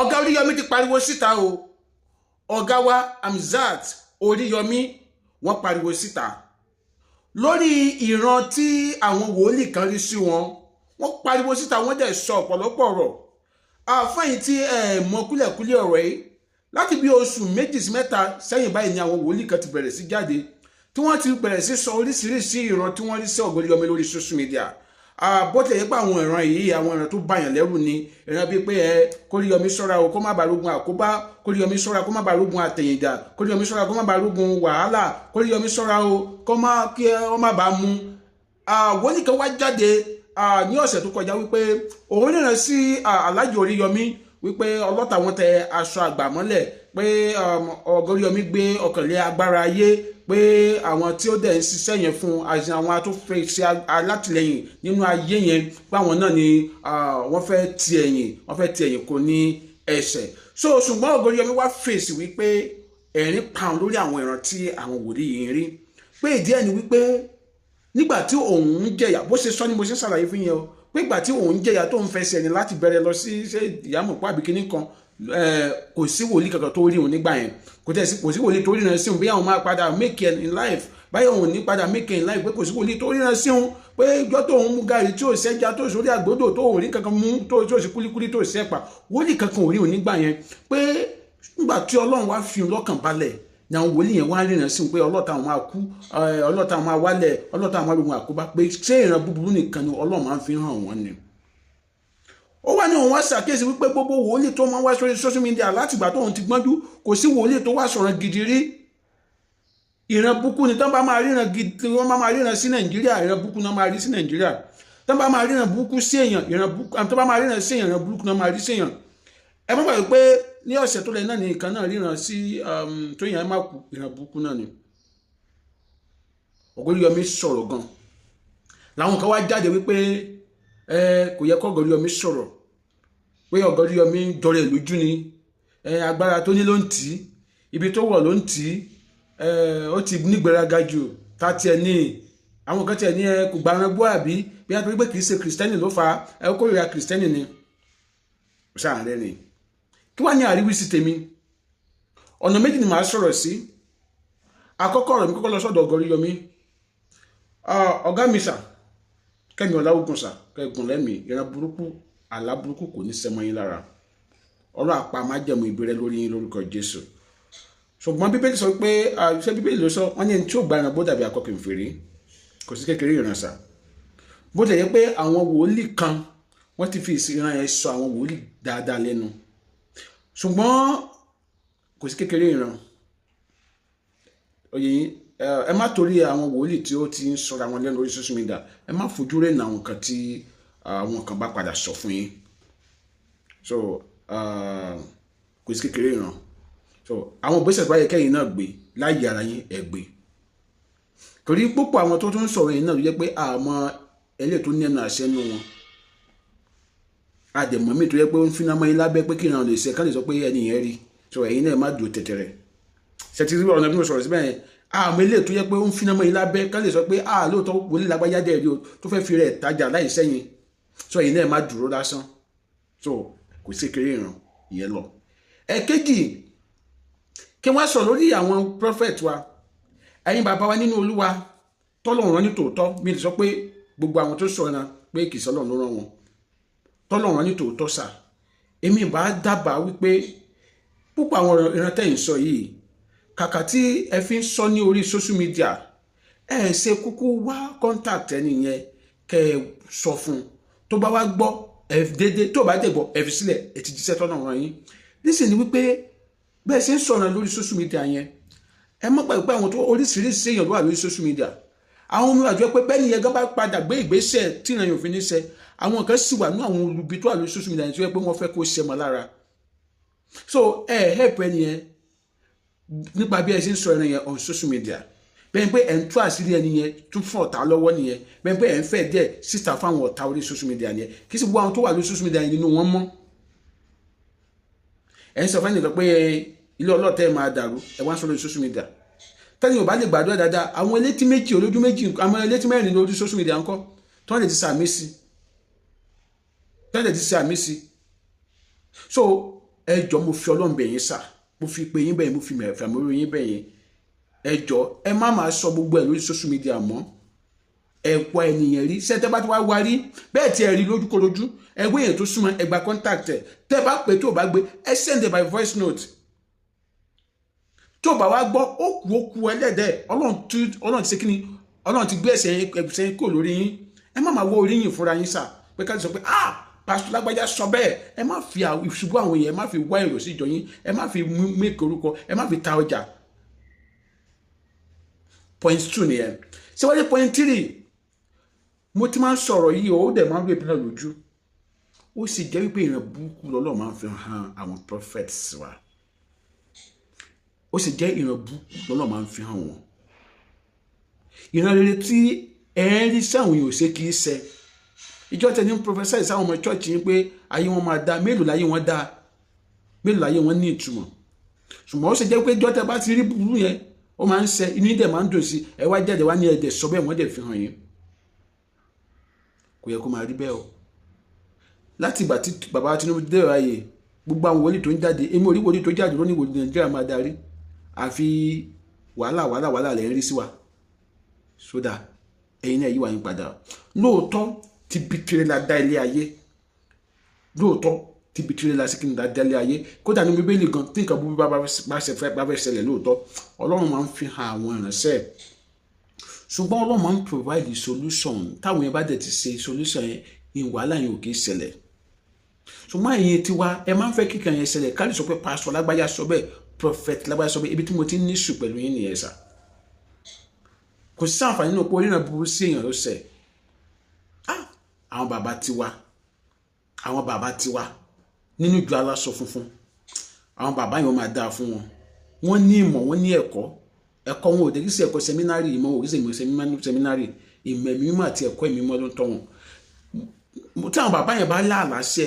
ọ̀gá Oríyọmí ti pariwo síta o. Ọ̀gá wa Hamzat Oríyọmí wọ́n pariwo síta lórí ìran tí àwọn wòlíì kan rí sí wọn. Wọ́n pariwo síta, wọ́n dẹ̀ sọ ọ̀pọ̀lọpọ̀ ọ̀rọ̀. Àfẹ́yìn tí mọ kúlẹ̀kúlẹ̀ ọ̀rọ̀ yìí láti bí oṣù 2 sí 3 sẹ́yìn báyìí ni àwọn wòlíì kan ti bẹ̀rẹ̀ sí jáde tí wọ́n ti bẹ̀rẹ̀ sí sọ oríṣiríṣi ìran tí wọ́n rí sí Ọ̀gá Oríyọmí lórí social media. Bó tilẹ̀ yẹ pé àwọn ìran yìí àwọn ìran tó báyàn lẹ́rù ni. Ìran bíi pé k'Oríyọmí ṣọ́ra o kó má bàa rógun àkóbá, k'Oríyọmí ṣọ́ra kó má bàa rógun àtẹ̀yìndà, k'Oríyọmí ṣọ́ra kó má bàa rógun wàhálà, k'Oríyọmí ṣọ́ra o kó má bàa mú. Wòlíì kan wá jáde ní ọ̀sẹ̀ tó kọjá wípé òun ríran sí Alhaji Oríyọmí wípé ọlọ́ta wọn tẹ aṣọ àgbà mọ́lẹ̀, pé Ọ̀gá Oríyọmí gbé ọkànlé agbára ayé, pé àwọn tí ó dẹ̀ ń ṣiṣẹ́ yẹn fún àwọn atúfẹ́ ṣe alátìlẹyìn nínú ayé yẹn pé àwọn náà ni wọ́n fẹ́ ti ẹ̀yìn kò ní ẹsẹ̀. Ṣùgbọ́n Ọ̀gá Oríyọmí wá fèsì wípé ẹ̀rín pa òun lórí àwọn ìran tí àwọn wòlíì yìí rí, pé ìdí ẹ̀ ni wípé nígbà tí òun ń jẹ̀yà, bó ṣe sọ ni mo ṣe ṣàlàyé fún yẹn o, pé ìgbà tí òun ń jẹ̀yà tó ń fẹsẹ̀ ní láti bẹ̀rẹ̀ lọ sí Ìyámọ̀pó àbí kíní kan, kò sí wòlíì kankan tó rí òun nígbà yẹn, kò sí wòlíì tó ríran sí òun bí àwọn máa padà make it in life, báyọ̀ òun ní padà make it in life, pé kò sí wòlíì tó ríran sí òun, pé ìjọ tó òun mú gàrí tí ò sẹ́ja tó sórí àgbódò tó òun rí kankan mú tó sì kúlíkúlí tó sẹ́pà, wòlíì kankan ò rí òun nígbà yẹn. Pé nígbà tí Ọlọ́run wá fi lọ́kàn balẹ̀ ni àwọn wòlíì yẹn wá ríran sí òun pé ọlọ́ta àwọn máa kú, ọlọ́ta àwọn máa wálẹ̀, ọlọ́ta àwọn máa rogun àkóbá, pé ṣé ìran búburú nìkan ni Ọlọ́run máa ń fi hàn wọ́n ni. Ó wá ní òun wá ṣàkíyèsí wípé gbogbo wòlíì tó máa ń wá sórí social media látìgbà tó òun ti gbọ́njú, kò sí wòlíì tó wá sọ̀rọ̀ gidi rí. Ìran búkú ni tán bá máa ríran gidi, wọ́n máa ríran sí Nàìjíríà, ìran búkú náà máa rí sí Nàìjíríà. Tán bá máa ríran búkú sí èèyàn, tán bá máa ríran sí èèyàn, ìran búkú náà máa rí sí èèyàn. Ẹ má gbàgbé pé ní ọ̀sẹ̀ tó lẹ náà ni nǹkan náà ríran sí Tóyìn Àìmàkù, ìran búkú náà ni. Ọ̀gá Oríyọmí sọ̀rọ̀ gan. Làwọn kan wá jáde wípé kò yẹ kó Ọ̀gá Oríyọmí sọ̀rọ̀, pé Ọ̀gá Oríyọmí dọ̀rẹ̀ lójú ni, agbára tó ní ló ń tì í, ibi tó wọ̀ ló ń tì í, ó ti nígbéraga jù, tá tiẹ̀ ní àwọn kan tiẹ̀ ní kò gbàrán gbọ́ àbí bí a tó gbé kìí ṣe kìrìsìtẹ́nì ló fa kórìíra kìrìsìtẹ́nì ni. Ṣáà rẹ ni kí wàá ní àríwísí tèmi. Ọ̀nà méjì ni màá sọ̀rọ̀ sí. Àkọ́kọ́ ọ̀rọ̀ mi kọ́kọ́ lọ sọ́dọ̀ Ọ̀gá Oríyọmí. Ọ̀gá mi sà, Kẹ́mi Ọláògùn kẹ́gùn lẹ́mìí, ìran burúkú àlá burúkú kò ní sẹ́mọ́ yín lára. Ọ̀rọ̀ àpá májẹ̀mú ìbírẹ́ lórí yín lórúkọ Jésù. Ṣùgbọ́n Bíbélì sọ pé ṣé Bíbélì ló sọ wọ́n ní ẹni tí ó gba ìran bó dàbí akọ kìnfìrí, kò sí kékeré ìrànsà. Bó tẹ̀ yẹ pé àwọn wòlíì kan wọ́n ti fi ìran yẹn sọ àwọn wòlíì dáadáa lẹ́nu, ṣùgbọ́n kò sí kékeré ìran. Oyè yín ẹ má torí àwọn wòlíì tí ó ti ń sọra wọn lẹ́nu lórí social media, ẹ má fojú rẹ̀ ní àwọn kan tí àwọn kan bá padà sọ fún yín. Kò sí kékeré ìran. Àwọn ìgbésẹ̀ tó bá yẹ kẹ́yìn náà gbé láyé ara yín ẹ gbé. Torí púpọ̀ àwọn tó tún ń sọ̀rọ̀ yìí náà ló jẹ́ pé àmọ́ ẹlẹ́ tó ní ẹnu àṣẹ nínú wọn. Àdèmọ̀ mi tó yẹ pé ó ń fi náà mọ́ yín lábẹ́ pé kí ìran lè ṣe ká lè sọ pé ẹni yẹn rí. Ẹ̀yin náà má dùn tẹ̀tẹ̀rẹ̀. Ṣètì rí ọ̀nà bí mo sọ̀rọ̀ síbẹ̀ yẹn. Àmọ́ ilé tó yẹ pé ó ń fi náà mọ́ yín lábẹ́ ká lè sọ pé lóòótọ́ wòlíì lágbájá dẹ̀ rí o tó fẹ́ fi rẹ̀ tajà láì sẹ́yìn. Ẹ̀yin náà má dúró lásán. Kò sí kékeré ìran ìyẹn lọ. Ẹ̀kejì, kí wọ́n sọ lórí àwọn prophet wa, ẹ̀yin bàbá wa nínú Olúwa tọ́lọ́run rán ní tòótọ́. Mi lè sọ pé gbogbo àwọn tó sọ̀rọ̀ náà pé kì í sọ́lọ́run ló rán wọn, tọ́lọ́run rán ní tòótọ́ sà. Èmi bá dábàá wípé púpọ̀ àwọn ìran tẹ́yìn sọ yìí, kàkà tí ẹ fi ń sọ ní orí social media, ẹ ṣe kúkú wá contact ẹni yẹn kẹ́ ẹ sọ fún, tó bá wá gbọ́ ẹ dédé, tó bá dẹ̀ gbọ́ ẹ fi sílẹ̀, ẹ ti jíṣẹ́ tọ́nà wọn yín. Nísìnyí wípé bẹ́ẹ̀ ṣe ń sọ̀rọ̀ lórí social media yẹn, ẹ mọ̀ pé àwọn tó oríṣiríṣi èèyàn ló wà lórí social media. Àwọn ọmọ àjọ pé bẹ́ẹ̀ ni yẹn gan bá padà gbé ìgbésẹ̀ tí ìrìn òfin ní ṣe, àwọn kan sì wà ní àwọn olubi tó wà lórí social media yẹn tó yẹ pé wọ́n fẹ́ kó ṣe mọ́ lára. Help ẹni yẹn nípa bí ẹ ṣe ń sọ ẹni yẹn on social media. Bẹ́ẹ̀ pé ẹ̀ ń tú àṣírí ẹni yẹn tún fún ọ̀tá lọ́wọ́ nìyẹn. Bẹ́ẹ̀ pé ẹ̀ ń fẹ́ díẹ̀ síta fáwọn ọ̀tá orí social media yẹn. Kí sì gbogbo àwọn tó wà lórí social media yẹn nínú wọn mọ́. Ẹ̀ ń sọ fẹ́ nìkan pé ilé ọlọ́tẹ̀ máa dàrú, ẹ wá ń sọ lórí social media. Tẹ́lẹ̀ ò bá lè gbàdúrà dáadáa, àwọn elétí méjì olójú méjì, àwọn elétí mẹ́rin lórí social media ńkọ́ tó lè ti sàmì sí. ẹ jọ̀ọ́ mo fi Ọlọ́run bẹ̀ yín sà, mo fi pé yín bẹ̀ yín, mo fi mẹ̀fàmóró yín bẹ̀ yín, ẹ jọ̀ọ́ ẹ má máa sọ gbogbo ẹ̀ lórí social media mọ́. Ẹ̀pọ̀ ènìyàn rí sẹ́tẹ́ bá ti wá wá rí bẹ́ẹ̀ tí ẹ rí lójúkorojú ẹgbẹ́ yẹn tó súnmọ́ ẹ gba contact ẹ̀ tẹ́ bá pè tó bá gbé ẹ send it by voice note. Tó bá wá gbọ́ ó kú ẹlẹ́dẹ̀ Ọlọ́run ti ṣe kíni, Ọlọ́run ti gbé ẹsẹ̀ kò lórí yín. Ẹ má máa wọ orí yín fúnra yín sà pé ká sọ pé pásítọ̀ lágbájá sọ bẹ́ẹ̀. Ẹ má fi ìṣubú àwọn èèyàn, ẹ má fi wá èrò sí ìjọ yín, ẹ má fi make orúkọ, ẹ má fi ta ọjà. Point 2 nìyẹn. Ṣé wọ́n dé point 3? Mo ti máa ń sọ̀rọ̀ yìí ó dẹ̀ máa ń gbé ìpínlẹ̀ lójú. Ó sì jẹ́ wípé ìran burúkú lọ́lọ́ máa ń fi hàn àwọn prophets wa. Ó sì jẹ́ ìran burúkú lọ́lọ́ máa ń fi hàn wọ́n. Ìran rere tí ẹ ń rí sáwọn èèyàn ò ṣe kì í ṣẹ. Ìjọ tẹ̀ ní prophesy sáwọn ọmọ church yín pé ayé wọn máa dá, mélòó láyé wọn dá, mélòó láyé wọn ní ìtumọ̀. Ṣùgbọ́n ó sì jẹ́ pé ìjọ tẹ̀ bá ti rí burú yẹn ó máa ń ṣẹ, inú yín dẹ̀ máa ń dùn sí, ẹ wá jáde wá ní ẹ̀dẹ̀ sọ bẹ́ẹ̀ wọ́n dẹ̀ fi hàn yín. Kò yẹ kó máa rí bẹ́ẹ̀ o. Láti ìgbà tí bàbá Tinubu dé ráyè gbogbo àwọn wòlíì tó ń jáde, èmi ò rí wòlíì tó jáde lónìí wòlíì Nàìjíríà máa darí àfi wàhálà lẹ́ ń rí sí wa. Sódà ẹ̀yin náà yí wa yín padà. Lóòótọ́ ti bí tirẹ̀ la dá ilé ayé, lóòótọ́ ti bí tirẹ̀ la sí kí n dá ilé ayé. Kódà ní Bíbélì gan tí nǹkan búburú bá fẹ́ ṣẹlẹ̀ lóòótọ́ Ọlọ́run máa ń fi hàn àwọn ìránṣẹ́. Ṣùgbọ́n Ọlọ́run máa ń provide solution. Táwọn yẹn bá dẹ̀ ti ṣe solution yẹn ìwàhálà yẹn ò kì í ṣẹlẹ̀. Ṣùgbọ́n ẹ̀yin tiwa ẹ máa ń fẹ́ kíkan yẹn ṣẹlẹ̀ ká lè sọ pé pásítọ̀ lágbájá sọ bẹ́ẹ̀, prophet lágbájá sọ bẹ́ẹ̀. Ibi tí mo ti ní ìṣù pẹ̀lú yín nìyẹn sà. Kò sí àǹfààní nínú pé oríran burú sí èèyàn ló ṣẹ̀. Àwọn bàbá tiwa nínú ìjọ aláṣọ funfun, àwọn bàbá yẹn máa dáa fún wọn. Wọ́n ní ìmọ̀, wọ́n ní ẹ̀kọ́ wọn ò dé kí sí ẹ̀kọ́ sẹ́mínárì, ìmọ̀ ò kí sí ìmọ̀ sẹ́mínárì, ìmọ̀ ẹ̀mí mímọ́ àti ẹ̀kọ́ ẹ̀mí mímọ́ ló ń tọ́ wọn. Tí àwọn bàbá yẹn bá láàláṣẹ,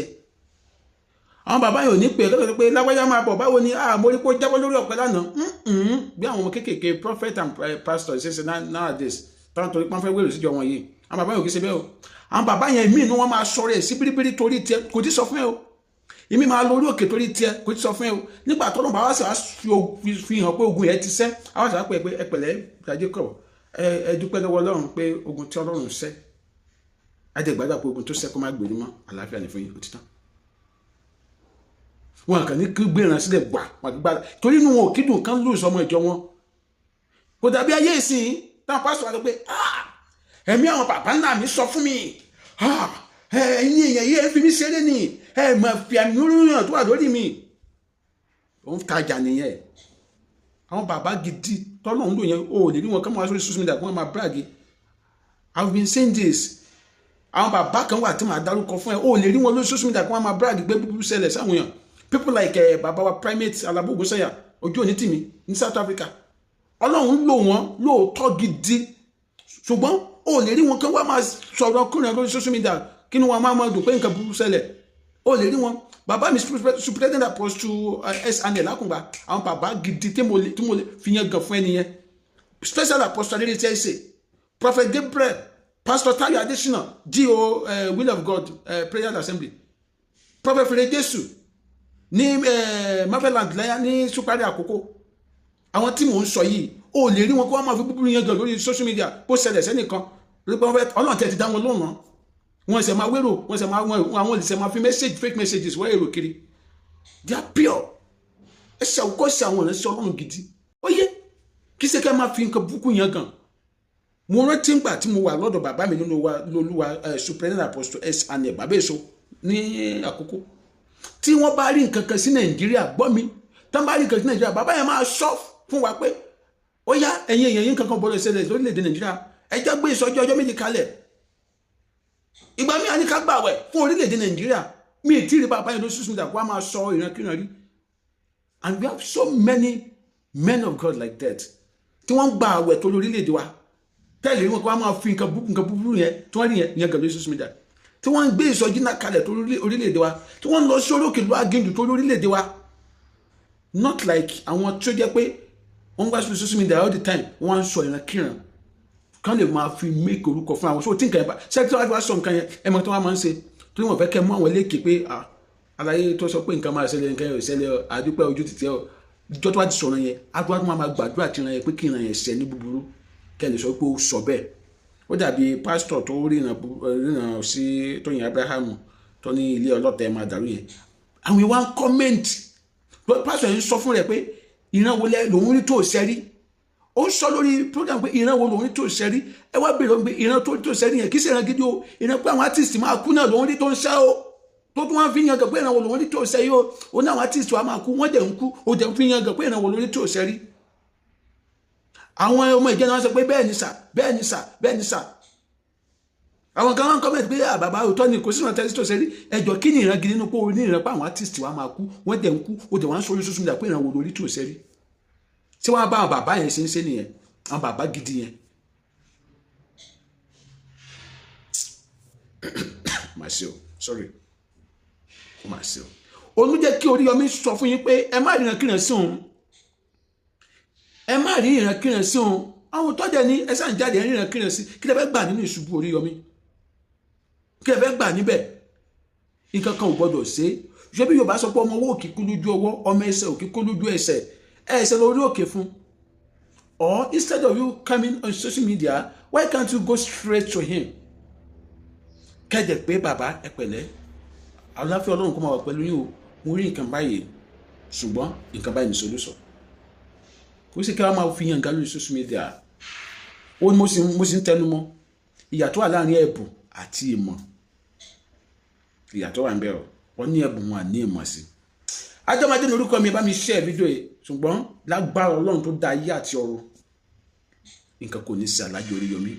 àwọn bàbá yẹn ò ní pè é pé lágbájá máa bọ̀ báwo ni mo rí pé ó jábọ́ lórí ọ̀pẹ lánàá. Bí àwọn ọmọ kéékèèké prophet and pastor ṣe nowadays táwọn torí pọ́n fẹ́ wéèrè síjọ wọn yìí, àwọn bàbá yẹn ò kí ṣe bẹ́ẹ̀ o. Àwọn bàbá yẹn míì ni wọ́n máa sọ̀rọ̀ ẹ̀ sí bíríbírí torí tiẹ̀ kò tí sọ fún ẹ o. Èmi máa lórí òkè torí tiẹ̀ kò tí sọ fún ẹ o. Nígbà tó lọ́nà bá wá sí fi hàn pé ogun yẹn ti sẹ́, àwọn àṣà pé ẹ pẹ̀lẹ́ Jacob ẹ dúpẹ́ lọ́wọ́ Ọlọ́run pé ogun tí Ọlọ́run sẹ́, àjẹgbàdà pé ogun tó sẹ́ kó má gbèrú mọ́, àlàáfíà ní fún yín òtítọ́. Wọn kàn ní kí gbéran sílẹ̀ gbà wọn gbàdà torí inú wọn ò kídùn kan lù sọmọ ìjọ wọn. Kò dàbí ayé ìsìn táwọn pásítọ̀ wá sọ pé ẹ̀mí àwọn bàbá ńlá mi sọ fún mi, ẹ̀yin èèyàn yìí ẹ fi mí ṣeré ni, ẹ mọ̀ fi àmì olóyún tó wà lórí mi. Ó ń tajà nìyẹn. Àwọn bàbá gidi tọ́lọ̀ ń lò yẹn o lè rí wọn kán máa sórí social media kí wọ́n máa brag. I've been saying this. Àwọn bàbá kan wà tí màá dárúkọ fún ẹ o lè rí wọn lórí social media kí wọ́n máa brag gbé búburú ṣẹlẹ̀ sáwọn èèyàn. People like bàbá wa Primate Alabogo Sanya ojú òní tìmí ní South Africa. Ọlọ́run lò wọ́n lóòótọ́ gidi. Ṣùgbọ́n o lè rí wọn kán wá máa sọ̀rọ̀ kúrò lórí social media kí ni wọn máa dùn pé nǹkan burúkú ṣẹlẹ̀. O lè rí wọn. Bàbá mi Superintendent Apostle S.Anel Akungba àwọn bàbá gidi tí mo lè fi yẹn gan fún ẹni yẹn. Special Apostle Adele Tese, Prophet Gabriel, Pastor Tayo Adesina, G.O. Will of God Prayer Assembly, Prophet Fere Jesu ní Maveland lẹ́yà ní Supari Àkókò. Àwọn tí mò ń sọ yìí o lè rí wọn kó wọ́n máa fi búburú yẹn gan lórí social media bó ṣẹlẹ̀ sẹ́nìkan Ọlọ́run tẹ̀ ti dá wọn lóhùn. Wọ́n ṣe máa wérò, wọ́n ṣe máa àwọn olùṣẹ́ máa fi fake messages wọ́n èrò kiri. They are pure. Ẹ ṣe àwòkọ́ ṣe àwọn ọ̀rẹ́ sí Ọlọ́run gidi. Ó yẹ kí ṣe ká máa fi nǹkan burúkú yẹn gan. Mo rántí ńgbà tí mo wà lọ́dọ̀ bàbá mi nínú Olúwa Superintendent Apostle S.Anel bàbá èso ní Àkókò. Tí wọ́n bá rí nǹkan kan sí Nàìjíríà gbọ́ mi, tí wọ́n bá rí nǹkan sí Nàìjíríà bàbá yẹn máa sọ fún wa pé ó yá ẹ̀yin èèyàn yín kankan bọ́lọ̀ ṣẹlẹ̀ lórílẹ̀‐èdè Nàìjíríà ẹ jẹ́ gbé ìsọjí ọjọ́ méjì kalẹ̀. Ìgbà mi àní ká gbààwẹ̀ fún orílẹ̀‐èdè Nàìjíríà mi ì tí ì rí bàbá yẹn ló sùn dà kó a máa sọ ìrankíran rí. And we have so many men of God like that tí wọ́n gbààwẹ̀ tó lórílẹ̀‐èdè wa tẹ́lẹ̀ wọn kó a máa fi nǹkan búburú yẹn tí wọ́n rí yẹn gàdúrà social media tí wọ́n ń gbé ìsọjí náà kalẹ̀ tó orílẹ̀‐èdè wa tí wọ́n ń lọ sí orókè lọ agéjù tó lórílẹ̀‐èdè wa. Not like àwọn tó jẹ́ pé wọ́n gbá sí social media all the time wọ́n ń sọ ìrankíran kán lè máa fi make orúkọ fún àwọn so tí nǹkan yẹn bá ṣé tí wọ́n bá sọ nǹkan yẹn ẹ mọ̀ tí wọ́n máa ń ṣe tí wọ́n fẹ́ kẹ́ mú àwọn léèkè pé aláyé tó sọ pé nǹkan máa ṣẹlẹ̀ nǹkan yóò ṣẹlẹ̀ àdúpẹ́ ojú títí ẹ̀ ìjọ tó wá ti sọ̀rọ̀ yẹn adúlá tó máa gbàdúrà tí ìran yẹn pé kí ìran yẹn ṣẹ ní búburú kẹ́lẹ̀ sọ pé ó sọ bẹ́ẹ̀. Ó dàbí pásítọ̀ tó ríran sí Tóyìn Abrahamu tó ní ilé ọlọ́tẹ̀ máa dàrú yẹn. Àwọn ìwà ń kọ́mẹ́ǹtì pásítọ̀ yẹn sọ fún rẹ̀ pé ìran wo lòun rí tó ṣẹ́rí. Ó sọ lórí program pé ìran wo lòun rí tó ṣẹ́rí. Ẹ wá bèèrè lọ́wọ́ pé ìran tó ṣẹ́rí yẹn kì í ṣe ìran gidi o, ìran pé àwọn artist máa kú náà lòun rí tó ń ṣá o. Tó tún wá fi yan gan pé ìran wo lòun rí tó ṣẹ́ yìí o, ó ní àwọn artist wa máa kú wọ́n dẹ̀ ń kú, ó dẹ̀ ń fi yan gan pé ìran wo lòun rí tó ṣẹ́rí. Àwọn ọmọ ìjẹ́ náà sọ pé bẹ́ẹ̀ ni sà, bẹ́ẹ̀ ni sà, bẹ́ẹ̀ ni sà. Àwọn kan wọ́n kọ́mẹ̀tì pé bàbá òótọ́ ni kò sí ìran tẹ́lẹ̀ tó ṣe rí. Ẹjọ́ kí ni ìran gidi nínú pé o ní ìran pé àwọn artist wa máa kú wọ́n dẹ̀ ń kú, ó dẹ̀ wá ń sọ orí social media pé ìran wo lórí tó ṣe rí. Ṣé wọ́n bá àwọn bàbá yẹn ṣe ń ṣe nìyẹn, àwọn bàbá gidi yẹn. Màṣíò, sorry. Màṣíò. Olú jẹ́ kí Oríyọmí sọ fún yín pé ẹ má ríran kíran sí òun. Ẹ má rí ìran kíran sí òun. Àwọn tó jẹ́ ní ẹ sáà ń jáde ẹ ríran kíran sí. Kí lẹ fẹ́ gbà nínú ìṣubú Oríyọmí? Kí lẹ fẹ́ gbà níbẹ̀? Nǹkan kan ò gbọdọ̀ ṣe. Ṣé bí Yorùbá sọ pé ọmọ owó òkè kú lójú ọwọ́, ọmọ ẹsẹ̀ òkè kú lójú ẹsẹ̀. Ẹsẹ̀ lórí òkè fún. Or instead of you coming on social media, why can't you go straight to him? Kẹ́jẹ̀ pé bàbá ẹ pẹ̀lẹ́. Àlàáfíà Ọlọ́run kó máa wà pẹ̀lú yín o. Mo rí nǹkan báyìí. Ṣùgbọ́n nǹkan báyìí ní solution. Kò sí kí wọ́n máa fi yàn gá lórí social media. Ó ní mo sì ń tẹnu mọ́. Ìyàtọ̀ wà láàrin ẹ̀bùn àti ìmọ̀. Ìyàtọ̀ wà ń bẹ o. Wọ́n ní ẹ̀bùn wọn àní ìmọ̀ sí. Ajọ́mọdé ní orúkọ mi bá mi share fídíò yìí. Ṣùgbọ́n lágbára Ọlọ́run tó dá ayé àti ọ̀run. Nǹkan kò ní sí Alhaji Oríyọmí.